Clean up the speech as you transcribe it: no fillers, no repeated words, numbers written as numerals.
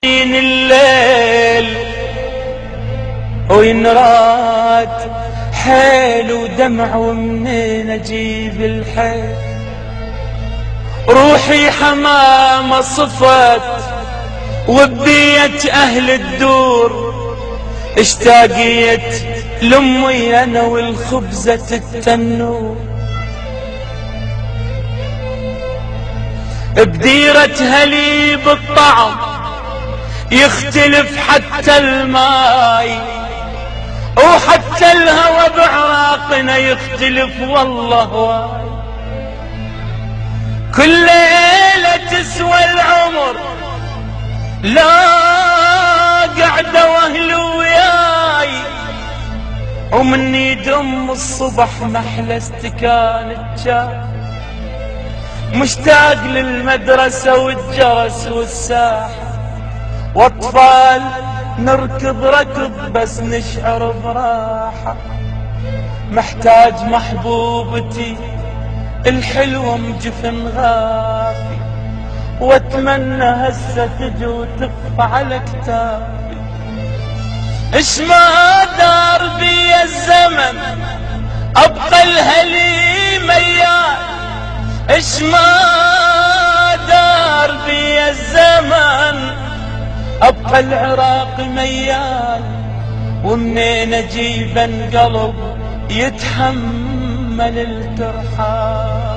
الليل وينراد حيل ودمع ومنين اجيب الحيل. روحي حمامة صفت وبيت اهل الدور، اشتاقيت لامي انا والخبزة التنور. بديرتها لي بالطعم يختلف حتى الماي، وحتى الهوى بعراقنا يختلف والله واي. كل ليلة تسوى العمر لا قعدة واهل وياي، ومني دم الصبح محلى استكان الجاي. مشتاق للمدرسة والجرس والساحة، واطفال نركض ركض بس نشعر براحة. محتاج محبوبتي الحلوة مجفن غافي، واتمنى هسه تجي وتقف على كتافي. اش ما دار بي الزمن ابقى الهلي ميال، اش ما دار بي الزمن ابقى العراق ميال. ومنين اجيب قلب يتحمل الترحال.